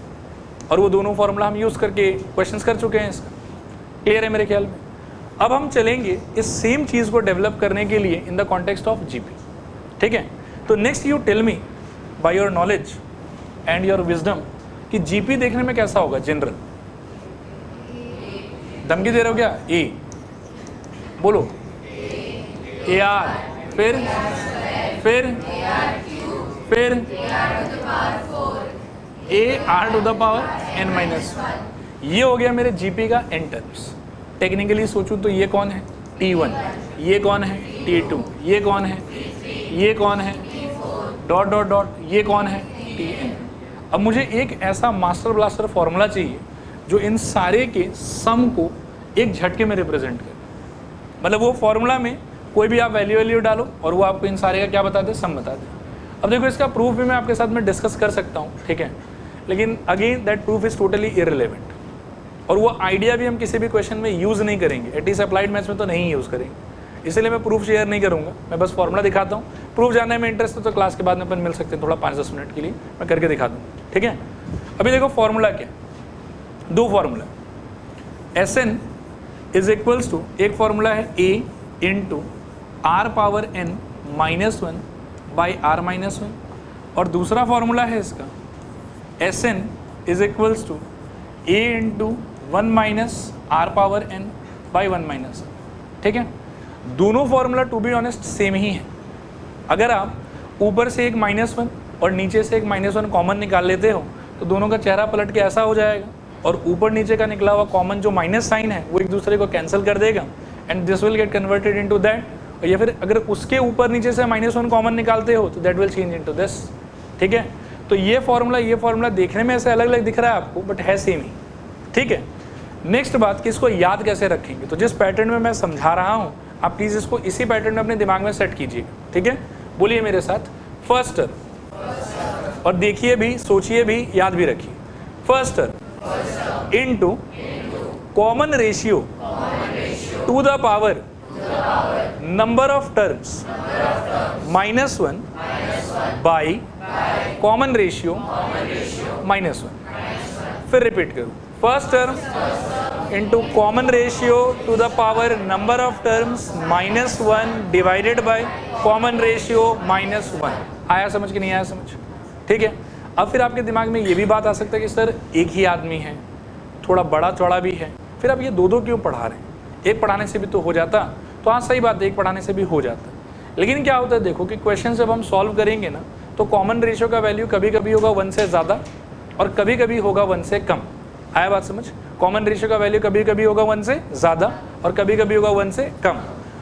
और वो दोनों फार्मूला हम यूज़ करके क्वेश्चंस कर चुके हैं। इसका क्लियर है मेरे ख्याल में। अब हम चलेंगे इस सेम चीज़ को डेवलप करने के लिए in the context of GP, ठीक है। तो next you tell me by your knowledge and your wisdom कि जीपी देखने में कैसा होगा जनरल। धमकी दे रहे हो क्या, ए बोलो, AR, फिर AR to the power n-1। ये हो गया मेरे जीपी का n टर्म्स। टेक्निकली सोचूं तो ये कौन है T1, ये कौन है T2, ये कौन है, ये कौन है डॉट डॉट डॉट, ये कौन है Tn। अब मुझे एक ऐसा मास्टर ब्लास्टर फॉर्मूला चाहिए जो इन सारे के सम को एक झटके में रिप्रेजेंट करे। मतलब वो फॉर्मूला में कोई भी आप वैल्यू डालो और वो आपको इन सारे का क्या बता दे, सम बता दे। अब देखो इसका प्रूफ भी मैं आपके साथ में डिस्कस कर सकता हूँ, ठीक है, लेकिन again that proof is totally irrelevant. और वो आइडिया भी हम किसी भी क्वेश्चन में यूज़ नहीं करेंगे, एटलीस्ट अप्लाइड मैथ्स में तो नहीं यूज़ करेंगे। इसलिए मैं प्रूफ शेयर नहीं करूँगा, मैं बस फॉर्मूला दिखाता हूँ। प्रूफ जानने में इंटरेस्ट है तो क्लास के बाद में अपन मिल सकते हैं, थोड़ा 5-10 मिनट के लिए मैं करके दिखा दूँ, ठीक है। अभी देखो फॉर्मूला क्या, दो formula, Sn is equals to, एक फॉर्मूला है A into R power n minus 1 by R minus 1, और दूसरा फॉर्मूला है इसका Sn is equals to A into 1 minus R power n by 1 minus, ठीक है। दोनों formula to be honest same ही है। अगर आप ऊपर से एक -1 और नीचे से एक -1 कॉमन निकाल लेते हो तो दोनों का चेहरा पलट के ऐसा हो जाएगा, और ऊपर नीचे का निकला हुआ कॉमन जो माइनस साइन है वो एक दूसरे को कैंसिल कर देगा, and this will get converted into that. या फिर अगर उसके ऊपर नीचे से -1 कॉमन निकालते हो तो that will change into this, ठीक है। तो ये फॉर्मूला देखने में ऐसे अलग अलग दिख रहा है आपको, बट है सेम ही, ठीक है। नेक्स्ट बात कि इसको याद कैसे रखेंगे, तो जिस पैटर्न में मैं समझा रहा हूँ आप प्लीज़ इसको इसी पैटर्न में अपने दिमाग में सेट कीजिएगा, ठीक है। बोलिए मेरे साथ, फर्स्ट टर्म, और देखिए भी, सोचिए भी, याद भी रखिए। First term into common ratio two the power number of terms -1 by common ratio -1। फिर रिपीट करूँ, first term into common ratio two the power number of terms -1 divided by common ratio -1। आया समझ कि नहीं आया समझ, ठीक है। अब फिर आपके दिमाग में ये भी बात आ सकता है कि सर एक ही आदमी है, थोड़ा बड़ा चौड़ा भी है, फिर आप ये दो दो क्यों पढ़ा रहे हैं, एक पढ़ाने से भी तो हो जाता। तो हाँ सही बात है, एक पढ़ाने से भी हो जाता, लेकिन क्या होता है देखो कि क्वेश्चन जब हम सॉल्व करेंगे ना तो कॉमन रेशियो का वैल्यू कभी कभी होगा 1 से ज़्यादा और कभी कभी होगा 1 से कम। आया बात समझ? कॉमन रेशियो का वैल्यू कभी कभी होगा 1 से ज़्यादा और कभी कभी होगा 1 से कम।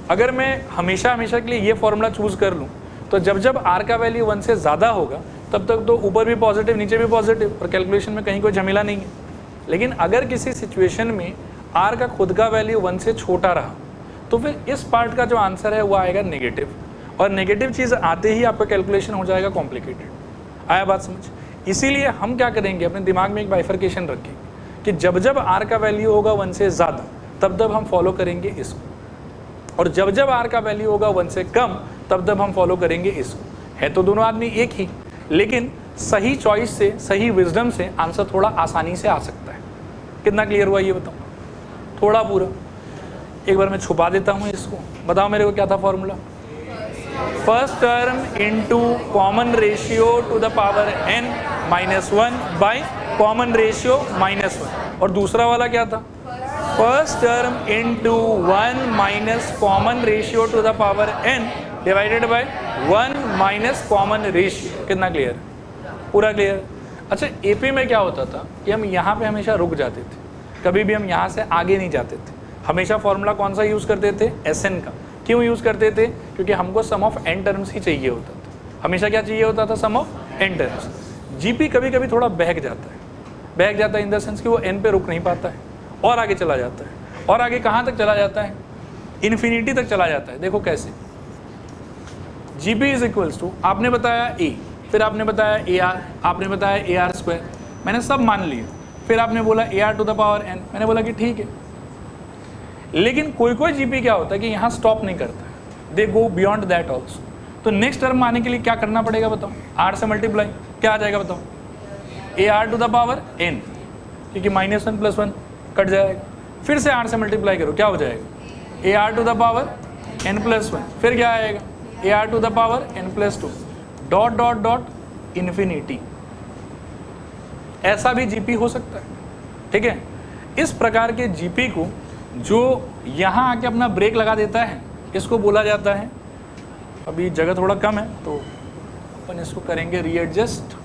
अगर मैं हमेशा हमेशा के लिए ये फॉर्मूला चूज़ कर लूँ तो जब जब r का वैल्यू 1 से ज़्यादा होगा तब तक तो ऊपर भी पॉजिटिव नीचे भी पॉजिटिव और कैलकुलेशन में कहीं कोई झमेला नहीं है। लेकिन अगर किसी सिचुएशन में r का खुद का वैल्यू 1 से छोटा रहा तो फिर इस पार्ट का जो आंसर है वो आएगा नेगेटिव, और नेगेटिव चीज़ आते ही आपका कैलकुलेशन हो जाएगा कॉम्प्लिकेटेड। आया बात समझ? इसीलिए हम क्या करेंगे, अपने दिमाग में एक बाइफर्केशन रखेंगे कि जब जब r का वैल्यू होगा 1 से ज़्यादा तब तब हम फॉलो करेंगे इसको, और जब जब r का वैल्यू होगा 1 से कम तब तब हम फॉलो करेंगे इसको। है तो दोनों आदमी एक ही, लेकिन सही चॉइस से, सही विजडम से आंसर थोड़ा आसानी से आ सकता है। कितना क्लियर हुआ ये बताओ? थोड़ा पूरा एक बार मैं छुपा देता हूँ इसको। बताओ मेरे को क्या था formula? First term into common ratio two the power n minus 1 by common ratio minus 1, और दूसरा वाला क्या था? First term into 1 minus common ratio two the power n divided by 1 minus common ratio. कितना क्लियर? पूरा clear. अच्छा AP में क्या होता था कि हम यहाँ पे हमेशा रुक जाते थे, कभी भी हम यहाँ से आगे नहीं जाते थे। हमेशा फॉर्मूला कौन सा यूज़ करते थे? SN का। क्यों यूज़ करते थे? क्योंकि हमको सम ऑफ n टर्म्स ही चाहिए होता था। हमेशा क्या चाहिए होता था? सम ऑफ n टर्म्स। जीपी कभी कभी थोड़ा बहक जाता है इन द सेंस कि वो n पे रुक नहीं पाता है और आगे चला जाता है। और आगे कहाँ तक चला जाता है? इन्फिनिटी तक चला जाता है। देखो कैसे, जीपी इज इक्वल्स टू, आपने बताया a, फिर आपने बताया AR, आपने बताया AR स्क्वायर, मैंने सब मान लिए, फिर आपने बोला AR to the power n, मैंने बोला कि ठीक है। लेकिन कोई कोई जीपी क्या होता है कि यहाँ स्टॉप नहीं करता है, दे गो बियॉन्ड दैट ऑल्सो। तो नेक्स्ट टर्म आने के लिए क्या करना पड़ेगा बताओ? r से मल्टीप्लाई, क्या आ जाएगा बताओ? AR to the power n, क्योंकि माइनस 1 प्लस 1 कट जाएगा। फिर से r से मल्टीप्लाई करो, क्या हो जाएगा? AR to the power n plus 1, फिर क्या आएगा? AR to the power n plus 2, dot dot dot infinity. ऐसा भी जीपी हो सकता है, ठीक है। इस प्रकार के जीपी को जो यहाँ आके अपना ब्रेक लगा देता है इसको बोला जाता है, अभी जगह थोड़ा कम है तो अपन इसको करेंगे रीएडजस्ट।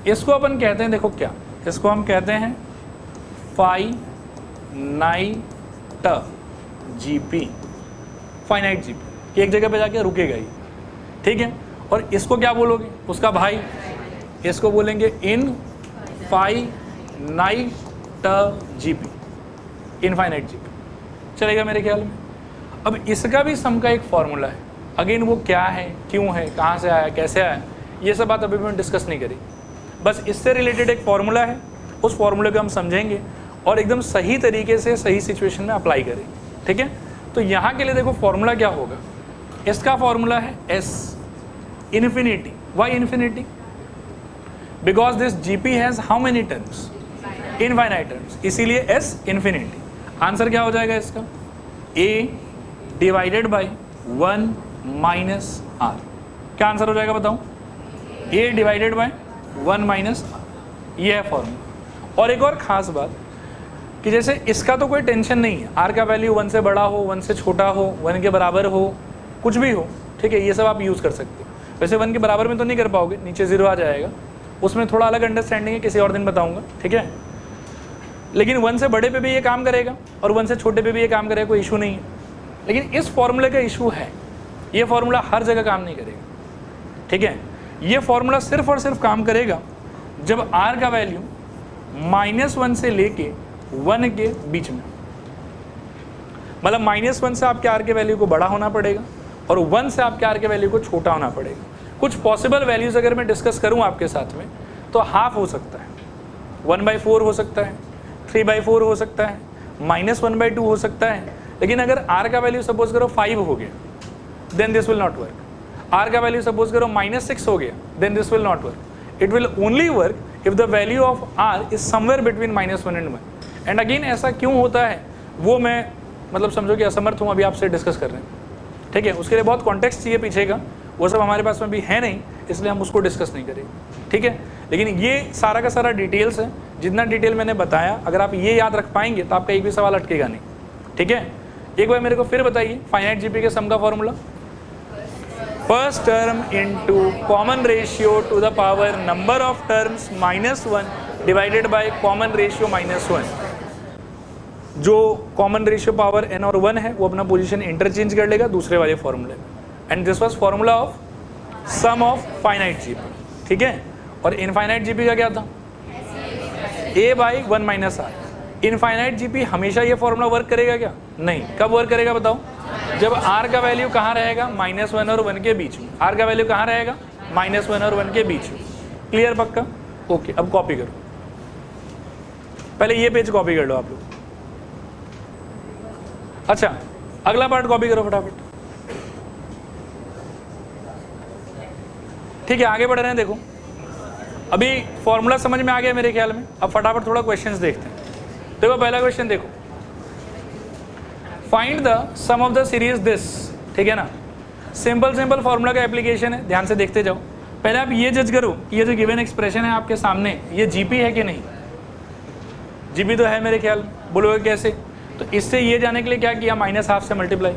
इसको अपन कहते हैं, देखो क्या, इसको हम कहते हैं फाइनाइट जीपी, फाइनाइट जीपी कि एक जगह पे जाके रुकेगा ही, ठीक है। और इसको क्या बोलोगे? उसका भाई, इसको बोलेंगे इनफाइनाइट जीपी, इनफाइनाइट जीपी। चलेगा मेरे ख्याल में। अब इसका भी सम का एक फॉर्मूला है। अगेन वो क्या है, क्यों है, कहाँ से आया, कैसे आया, ये सब बात अभी भी डिस्कस नहीं करी। बस इससे रिलेटेड एक फॉर्मूला है, उस फॉर्मूले को हम समझेंगे और एकदम सही तरीके से सही सिचुएशन में अप्लाई करेंगे, ठीक है। तो यहाँ के लिए देखो फॉर्मूला क्या होगा, इसका फॉर्मूला है S infinity. Why infinity? Because this GP has how many terms? Infinite terms, इसीलिए S इन्फिनिटी। आंसर क्या हो जाएगा इसका? A divided by 1 minus R। क्या आंसर हो जाएगा बताओ? A divided by 1 minus R। ये है फॉर्मूला। और एक और ख़ास बात कि जैसे इसका तो कोई टेंशन नहीं है, R का वैल्यू 1 से बड़ा हो, 1 से छोटा हो, 1 के बराबर हो, कुछ भी हो, ठीक है, ये सब आप यूज़ कर सकते हो। वैसे 1 के बराबर में तो नहीं कर पाओगे, नीचे 0 आ जाएगा, उसमें थोड़ा अलग अंडरस्टैंडिंग है, किसी और दिन बताऊँगा, ठीक है। लेकिन 1 से बड़े पे भी ये काम करेगा और 1 से छोटे पे भी ये काम करेगा, कोई इशू नहीं है। लेकिन इस फॉर्मूले का इशू है, ये फॉर्मूला हर जगह काम नहीं करेगा, ठीक है। ये फॉर्मूला सिर्फ और सिर्फ काम करेगा जब R का वैल्यू -1 से लेके 1 के बीच में, मतलब -1 से आपके R के वैल्यू को बड़ा होना पड़ेगा और 1 से आपके R के वैल्यू को छोटा होना पड़ेगा। कुछ पॉसिबल वैल्यूज़ अगर मैं डिस्कस करूँ आपके साथ में तो हाफ हो सकता है, 1/4 हो सकता है, 3/4 हो सकता है, -1/2 हो सकता है। लेकिन अगर R का वैल्यू सपोज करो 5 हो गया, then this will not work. R का वैल्यू सपोज करो -6 हो गया, then this will not work. It will only work if the value of R is somewhere between -1 and 1। And again ऐसा क्यों होता है वो मैं मतलब समझो कि असमर्थ हूँ अभी आपसे डिस्कस कर रहे हैं, ठीक है। उसके लिए बहुत कॉन्टेक्स्ट चाहिए पीछे का, वो सब हमारे पास में भी है नहीं, इसलिए हम उसको डिस्कस नहीं करेंगे। ठीक है। लेकिन ये सारा का सारा डिटेल्स है, जितना डिटेल मैंने बताया अगर आप ये याद रख पाएंगे तो आपका एक भी सवाल अटकेगा नहीं, ठीक है। एक बार मेरे को फिर बताइए फाइनाइट जीपी के सम का formula, first term into common ratio two the power number of terms -1 divided by common ratio -1। जो कॉमन रेशियो पावर n और 1 है वो अपना पोजीशन इंटरचेंज कर लेगा दूसरे वाले फॉर्मूले में, and this was formula of sum of finite GP, ठीक है। और इनफाइनाइट जीपी का क्या था, a by 1 minus R. Infinite GP हमेशा ये फॉर्मूला वर्क करेगा क्या, नहीं। कब वर्क करेगा बताओ, जब r का वैल्यू कहाँ रहेगा, -1 और 1 के बीच में। r का वैल्यू कहाँ रहेगा, -1 और 1 के बीच में। क्लियर, पक्का, ओके। अब कॉपी करो, पहले ये पेज कॉपी कर लो आप लोग। अच्छा, अगला पार्ट कॉपी करो फटाफट, ठीक है। आगे बढ़ रहे हैं, देखो अभी फॉर्मूला समझ में आ गया मेरे ख्याल में। अब फटाफट थोड़ा क्वेश्चंस देखते हैं। देखो पहला क्वेश्चन देखो, find the sum of the series this, ठीक है ना। सिंपल फॉर्मूला का एप्लीकेशन है, ध्यान से देखते जाओ। पहले आप ये जज करो कि ये जो गिवन एक्सप्रेशन है आपके सामने ये जीपी है कि नहीं। जीपी तो है मेरे ख्याल में, बोलोगे कैसे, तो इससे ये जाने के लिए क्या किया, -½ से मल्टीप्लाई।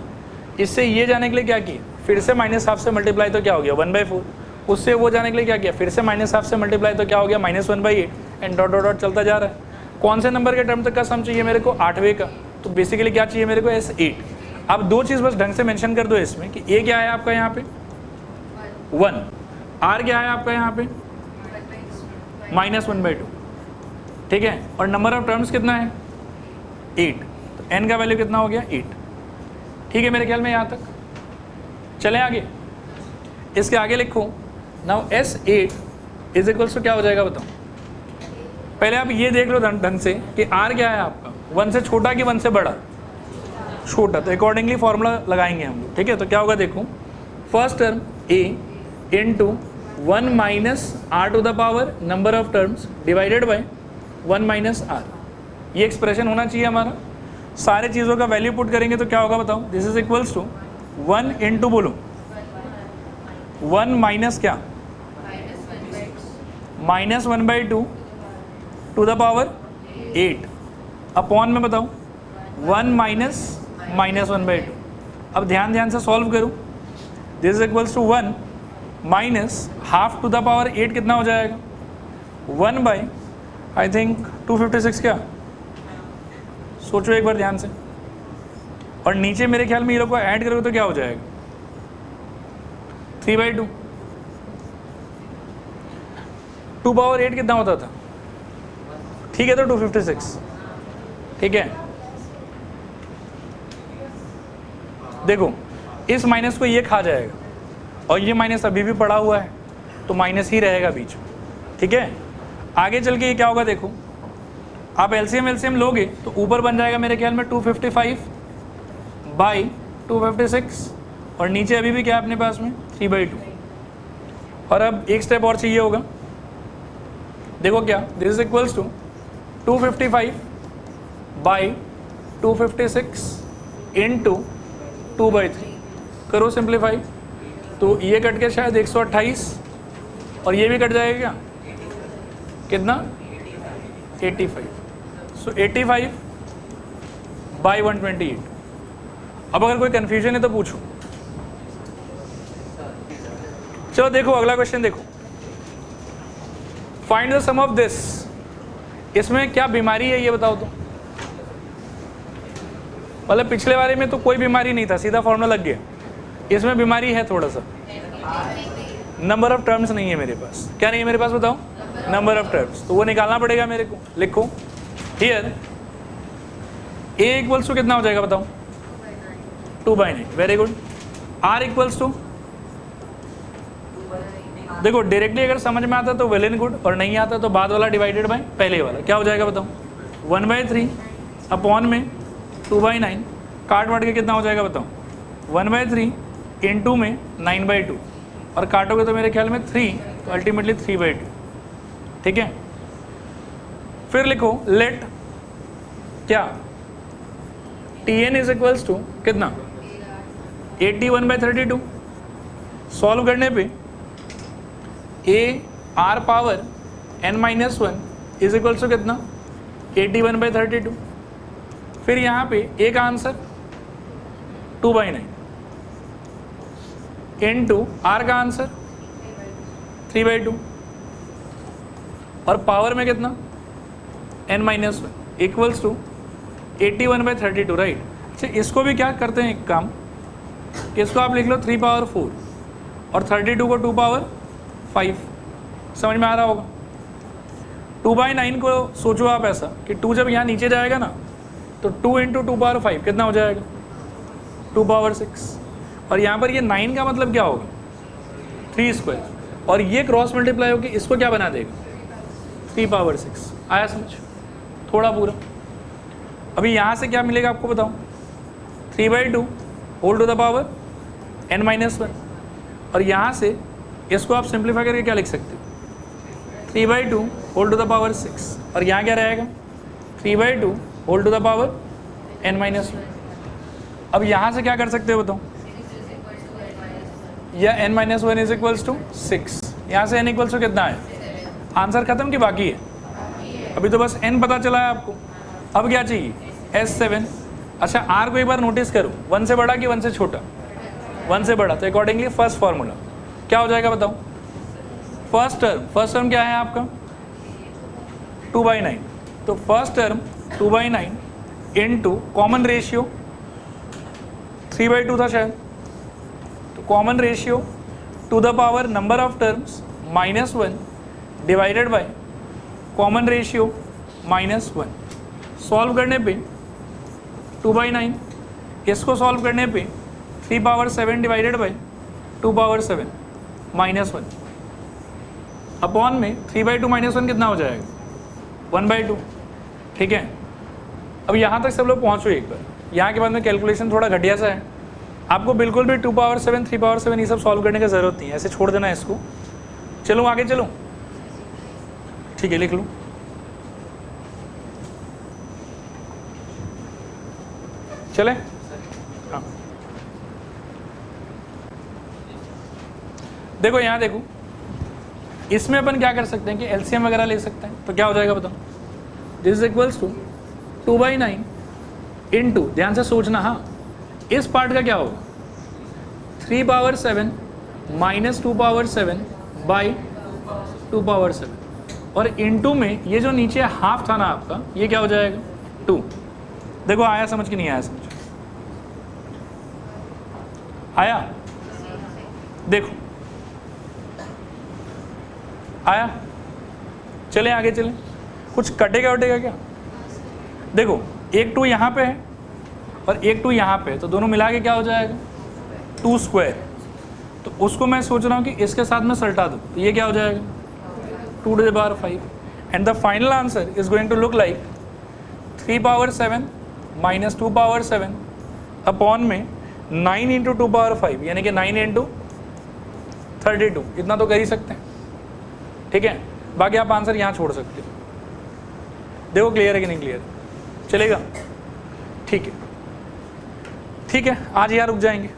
इससे ये जाने के लिए क्या किया, फिर से -½ से मल्टीप्लाई, तो क्या हो गया 1/4। उससे वो जाने के लिए क्या किया, फिर से -½ से मल्टीप्लाई, तो क्या हो गया -1/8, एंड डॉट डॉट डॉट चलता जा रहा है। कौन से नंबर के टर्म तक का सम चाहिए मेरे को, 8वें का, तो बेसिकली क्या चाहिए मेरे को, S8। अब दो चीज़ बस ढंग से मेंशन कर दो इसमें कि A क्या है आपका यहाँ पे 1, R क्या है आपका यहाँ पे -1/2, ठीक है। और नंबर ऑफ टर्म्स कितना है 8, तो n का वैल्यू कितना हो गया 8, ठीक है मेरे ख्याल में यहाँ तक। चलें आगे, इसके आगे लिखो now S8 is equals to क्या हो जाएगा बताओ। पहले आप ये देख लो ढंग से कि R क्या है आपका, 1 से छोटा कि 1 से बड़ा, छोटा, तो अकॉर्डिंगली फॉर्मूला लगाएंगे हम लोग, ठीक है। तो क्या होगा देखो, first term A into 1 minus R to the power number of terms divided by 1 minus R। ये एक्सप्रेशन होना चाहिए हमारा। सारे चीज़ों का वैल्यू पुट करेंगे तो क्या होगा बताओ, this is equals to 1 into बोलो 1 माइनस क्या, -1/2 टू द पावर 8 अपॉन में बताओ 1 माइनस -1/2। अब ध्यान से सॉल्व करूँ, this is equals to 1 minus ½ to the power 8 कितना हो जाएगा 1 बाई आई थिंक 256, क्या सोचो एक बार ध्यान से। और नीचे मेरे ख्याल में ये लोग को ऐड करोगे तो क्या हो जाएगा 3/2। 2 पावर 8 कितना होता था, ठीक है, तो 256, ठीक है। देखो इस माइनस को ये खा जाएगा और ये माइनस अभी भी पड़ा हुआ है तो माइनस ही रहेगा बीच में, ठीक है। आगे चल के ये क्या होगा देखो, आप एलसीएम लोगे तो ऊपर बन जाएगा मेरे ख्याल में 255 बाई 256 और नीचे अभी भी क्या है अपने पास में 3/2। और अब एक स्टेप और चाहिए होगा, देखो क्या, this is equals to 255 by 256 into 2/3। करो सिंप्लीफाई, तो ये कट के शायद 128 और ये भी कट जाएगा क्या, कितना 85। सो 85 बाई 128। अब अगर कोई कन्फ्यूजन है तो पूछो। चलो देखो अगला क्वेश्चन देखो, find the sum of this. इसमें क्या बीमारी है ये बताओ तो। मतलब पिछले बारे में तो कोई बीमारी नहीं था, सीधा फॉर्मूला लग गया। इसमें बीमारी है थोड़ा सा, नंबर ऑफ टर्म्स नहीं है मेरे पास। क्या नहीं है मेरे पास बताओ, नंबर ऑफ टर्म्स, तो वो निकालना पड़ेगा मेरे को। लिखो हियर A इक्वल्स टू कितना हो जाएगा बताओ 2/9, very good. R equals to, देखो डायरेक्टली अगर समझ में आता तो वेल एंड गुड, और नहीं आता तो बाद वाला डिवाइडेड बाय पहले वाला, क्या हो जाएगा बताओ 1/3 अपॉन में 2/9, काट वाट के कितना हो जाएगा बताओ 1/3 इंटू में 9/2, और काटोगे तो मेरे ख्याल में 3, तो अल्टीमेटली 3/2, ठीक है। फिर लिखो लेट क्या Tn इज इक्वल्स टू कितना 81/32। सॉल्व करने पे A r power n-1 is equals to कितना 81/32। फिर यहाँ पे एक आंसर 2/9 इनटू r का आंसर 3/2 और पावर में कितना n-1 इक्वल्स टू 81/32, राइट। अच्छा, इसको भी क्या करते हैं, एक काम, इसको आप लिख लो 3 पावर 4 और 32 को 2 पावर 5। समझ में आ रहा होगा। 2/9 को सोचो आप ऐसा कि 2 जब यहाँ नीचे जाएगा ना तो 2 इंटू 2 पावर 5 कितना हो जाएगा 2 पावर 6। और यहाँ पर ये 9 का मतलब क्या होगा 3 स्क्वायर, और ये क्रॉस मल्टीप्लाई होकर इसको क्या बना देगा 3 पावर 6। आया समझ थोड़ा पूरा। अभी यहाँ से क्या मिलेगा आपको बताओ 3/2 whole to the power n-1, और यहाँ से इसको आप सिंप्लीफाई करके क्या लिख सकते हो 3/2 होल टू द पावर 6, और यहाँ क्या रहेगा 3/2 whole to the power n-1। अब यहाँ से क्या कर सकते हो बताओ, या n-1 इज इक्वल्स टू 6। यहाँ से n इक्वल्स टू कितना है, आंसर खत्म कि बाकी है, अभी तो बस n पता चला है आपको। अब क्या चाहिए S7। अच्छा, r को एक बार नोटिस करो, 1 से बड़ा कि 1 से छोटा, 1 से बड़ा, तो अकॉर्डिंगली फर्स्ट फार्मूला क्या हो जाएगा बताओ। फर्स्ट टर्म क्या है आपका 2/9, तो first term 2/9 into common ratio 3/2 था शायद, तो common ratio two the power number of terms -1 divided by common ratio -1। Solve करने पे 2/9, इसको सॉल्व करने पे 3 power 7 divided by 2 power 7 -1 upon में 3/2 -1 कितना हो जाएगा 1/2। ठीक है, अब यहाँ तक सब लोग पहुँचो एक बार। यहाँ के बाद में कैलकुलेशन थोड़ा घटिया सा है, आपको बिल्कुल भी 2 पावर 7 3 पावर 7 ये सब सॉल्व करने की ज़रूरत नहीं है, ऐसे छोड़ देना है इसको। चलो आगे चलो, ठीक है लिख लो। चले, हाँ देखो यहाँ देखो, इसमें अपन क्या कर सकते हैं कि एलसीएम वगैरह ले सकते हैं, तो क्या हो जाएगा बताओ, this is equals to 2/9 into, ध्यान से सोचना, हाँ इस पार्ट का क्या होगा 3 power 7 minus 2 power 7 by 2 power 7, और इनटू में ये जो नीचे हाफ था ना आपका, ये क्या हो जाएगा 2। देखो आया समझ कि नहीं आया समझ, आया देखो आया। चले आगे चले, कुछ कटेगा वटेगा क्या, देखो एक 2 यहाँ पे है और एक 2 यहाँ पे है, तो दोनों मिला के क्या हो जाएगा 2 स्क्वायर। तो उसको मैं सोच रहा हूँ कि इसके साथ में सल्टा दूँ, तो ये क्या हो जाएगा 2 to the power 5, and the final answer is going to look like 3 power 7 minus 2 power 7 upon में 9 इंटू 2 पावर 5, यानी कि 9 इंटू 32, इतना तो कर ही सकते हैं। ठीक है, बाकी आप आंसर यहाँ छोड़ सकते हो। देखो क्लियर है कि नहीं क्लियर, चलेगा, ठीक है ठीक है, आज यहाँ रुक जाएंगे।